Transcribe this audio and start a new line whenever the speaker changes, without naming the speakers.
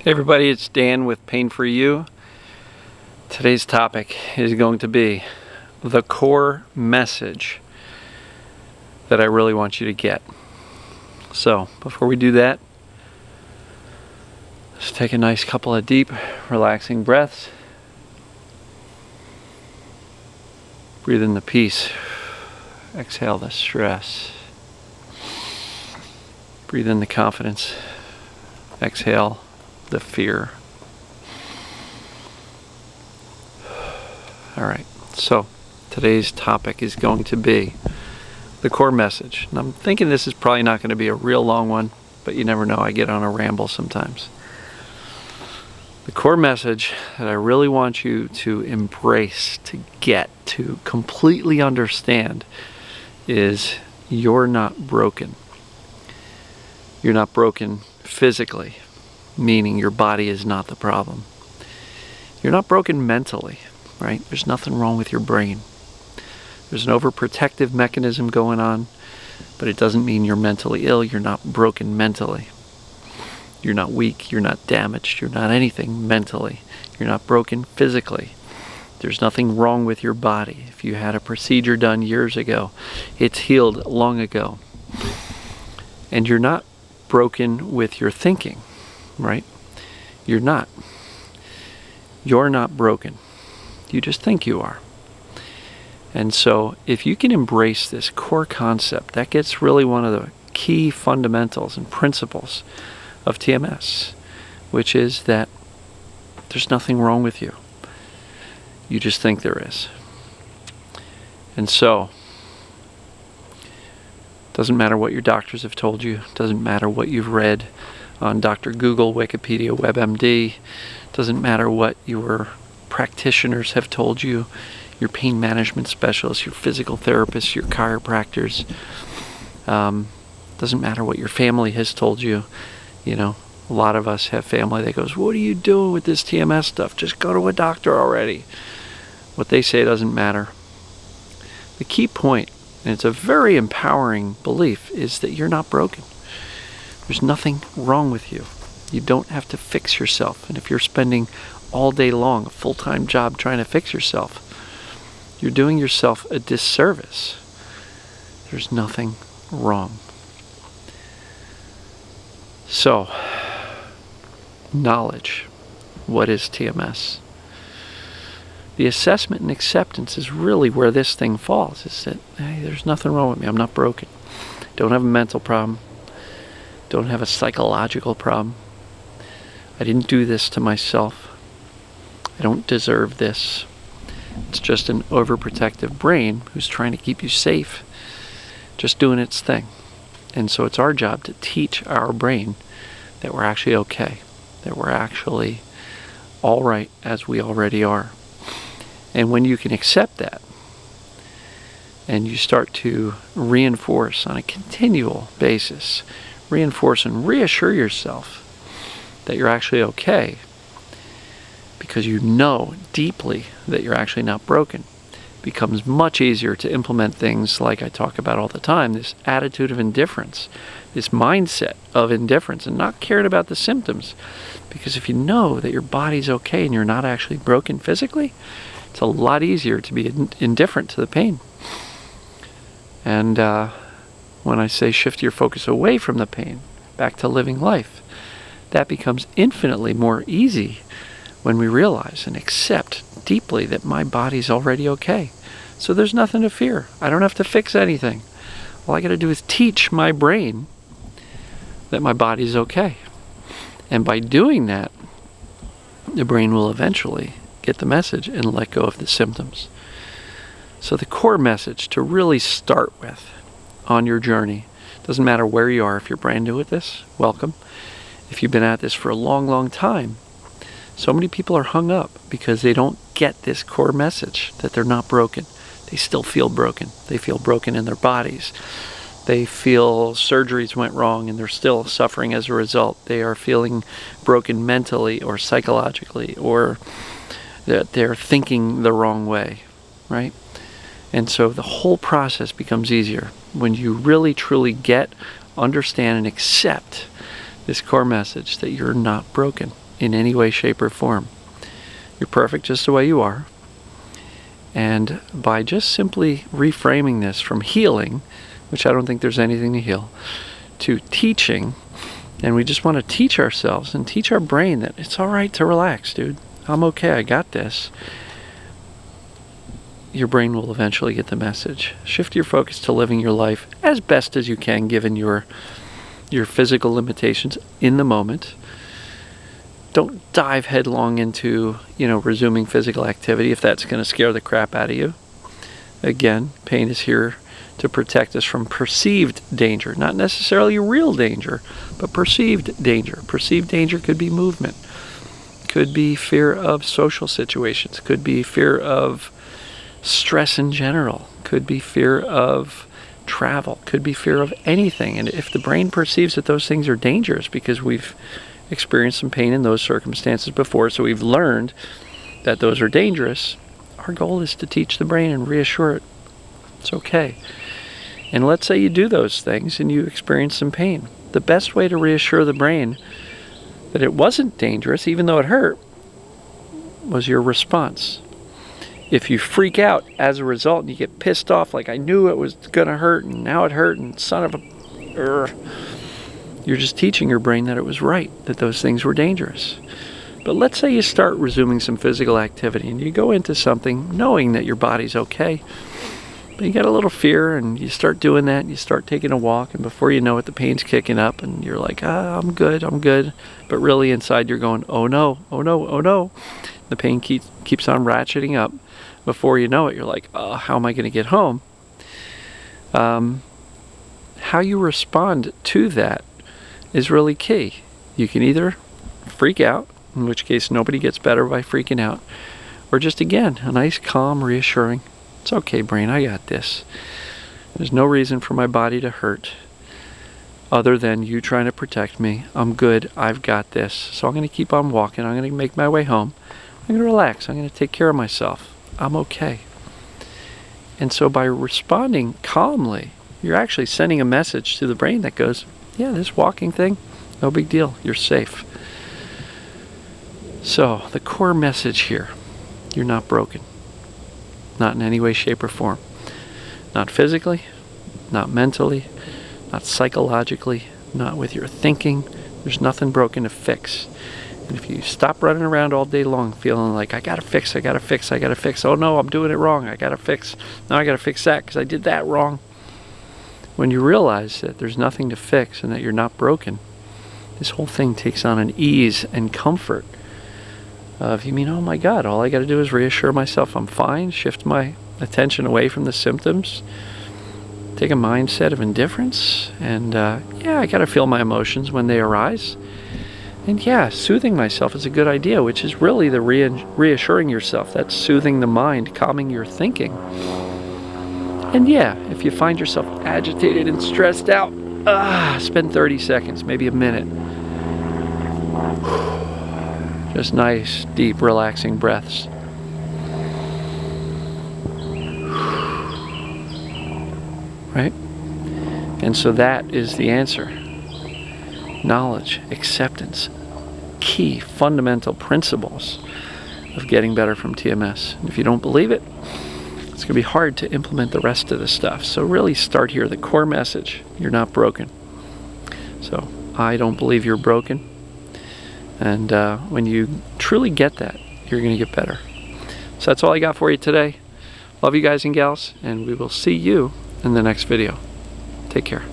Hey everybody, it's Dan with Pain For You. Today's topic is going to be the core message that I really want you to get. So, before we do that, let's take a nice couple of deep, relaxing breaths. Breathe in the peace. Exhale the stress. Breathe in the confidence. Exhale the fear. All right, so today's topic is going to be the core message. And I'm thinking this is probably not going to be a real long one, but you never know, I get on a ramble sometimes. The core message that I really want you to embrace, to get, to completely understand is you're not broken. You're not broken physically, meaning your body is not the problem. You're not broken mentally, right? There's nothing wrong with your brain. There's an overprotective mechanism going on, but it doesn't mean you're mentally ill. You're not broken mentally. You're not weak. You're not damaged. You're not anything mentally. You're not broken physically. There's nothing wrong with your body. If you had a procedure done years ago, it's healed long ago. And you're not broken with your thinking, right? You're not. You're not broken. You just think you are. And so if you can embrace this core concept, that gets really one of the key fundamentals and principles of TMS, which is that there's nothing wrong with you. You just think there is. And so, doesn't matter what your doctors have told you, doesn't matter what you've read on Dr. Google, Wikipedia, WebMD, doesn't matter what your practitioners have told you, your pain management specialists, your physical therapists, your chiropractors, doesn't matter what your family has told you. You know, a lot of us have family that goes, what are you doing with this TMS stuff? Just go to a doctor already. What they say doesn't matter. The key point, and it's a very empowering belief, is that you're not broken. There's nothing wrong with you. You don't have to fix yourself. And if you're spending all day long a full-time job trying to fix yourself, you're doing yourself a disservice. There's nothing wrong. So, knowledge. What is TMS? The assessment and acceptance is really where this thing falls. Is that, hey, there's nothing wrong with me. I'm not broken. Don't have a mental problem. Don't have a psychological problem. I didn't do this to myself. I don't deserve this. It's just an overprotective brain who's trying to keep you safe, just doing its thing. And so it's our job to teach our brain that we're actually okay, that we're actually all right as we already are. And when you can accept that, and you start to reinforce on a continual basis, reinforce and reassure yourself that you're actually okay, because you know deeply that you're actually not broken, it becomes much easier to implement things like I talk about all the time, this attitude of indifference, this mindset of indifference and not caring about the symptoms. Because if you know that your body's okay and you're not actually broken physically, it's a lot easier to be indifferent to the pain. And when I say shift your focus away from the pain, back to living life, that becomes infinitely more easy when we realize and accept deeply that my body's already okay. So there's nothing to fear. I don't have to fix anything. All I got to do is teach my brain that my body's okay. And by doing that, the brain will eventually get the message and let go of the symptoms. So the core message to really start with on your journey, doesn't matter where you are, if you're brand new at this, welcome. If you've been at this for a long, long time, so many people are hung up because they don't get this core message that they're not broken. They still feel broken. They feel broken in their bodies. They feel surgeries went wrong and they're still suffering as a result. They are feeling broken mentally or psychologically, or that they're thinking the wrong way, right? And so the whole process becomes easier when you really truly get, understand, and accept this core message that you're not broken. in any way, shape, or form. You're perfect just the way you are. And by just simply reframing this from healing, which I don't think there's anything to heal, to teaching, and we just want to teach ourselves and teach our brain that it's all right to relax, dude. I'm okay, I got this. Your brain will eventually get the message. Shift your focus to living your life as best as you can, given your physical limitations in the moment. Don't dive headlong into, resuming physical activity if that's going to scare the crap out of you. Again, pain is here to protect us from perceived danger, not necessarily real danger, but perceived danger. Perceived danger could be movement, could be fear of social situations, could be fear of stress in general, could be fear of travel, could be fear of anything. And if the brain perceives that those things are dangerous because we've experienced some pain in those circumstances before, so we've learned that those are dangerous, our goal is to teach the brain and reassure it it's okay. And let's say you do those things and you experience some pain. The best way to reassure the brain that it wasn't dangerous, even though it hurt, was your response. If you freak out as a result and you get pissed off, like, I knew it was going to hurt and now it hurt and son of a... You're just teaching your brain that it was right, that those things were dangerous. But let's say you start resuming some physical activity and you go into something knowing that your body's okay, but you get a little fear and you start doing that and you start taking a walk, and before you know it, the pain's kicking up and you're like, I'm good. But really inside you're going, oh no. The pain keeps on ratcheting up. Before you know it, you're like, how am I going to get home? How you respond to that is really key. You can either freak out, in which case nobody gets better by freaking out, or just, again, a nice, calm, reassuring, it's okay, brain, I got this. There's no reason for my body to hurt other than you trying to protect me. I'm good, I've got this. So I'm going to keep on walking, I'm going to make my way home, I'm going to relax, I'm going to take care of myself. I'm okay. And so by responding calmly, you're actually sending a message to the brain that goes, yeah, this walking thing, no big deal, you're safe. So the core message here, you're not broken. Not in any way, shape, or form. Not physically, not mentally, not psychologically, not with your thinking. There's nothing broken to fix. And if you stop running around all day long feeling like, I gotta fix, oh no, I'm doing it wrong, I gotta fix, now I gotta fix that because I did that wrong. When you realize that there's nothing to fix and that you're not broken, this whole thing takes on an ease and comfort of, you mean, oh my God, all I gotta do is reassure myself I'm fine, shift my attention away from the symptoms, take a mindset of indifference, and yeah, I gotta feel my emotions when they arise. And yeah, soothing myself is a good idea, which is really the reassuring yourself. That's soothing the mind, calming your thinking. And yeah, if you find yourself agitated and stressed out, spend 30 seconds, maybe a minute. Just nice, deep, relaxing breaths. Right? And so that is the answer. Knowledge, acceptance, key fundamental principles of getting better from TMS. And if you don't believe it, it's going to be hard to implement the rest of the stuff. So really start here, the core message, you're not broken. So I don't believe you're broken. And when you truly get that, you're going to get better. So that's all I got for you today. Love you guys and gals, and we will see you in the next video. Take care.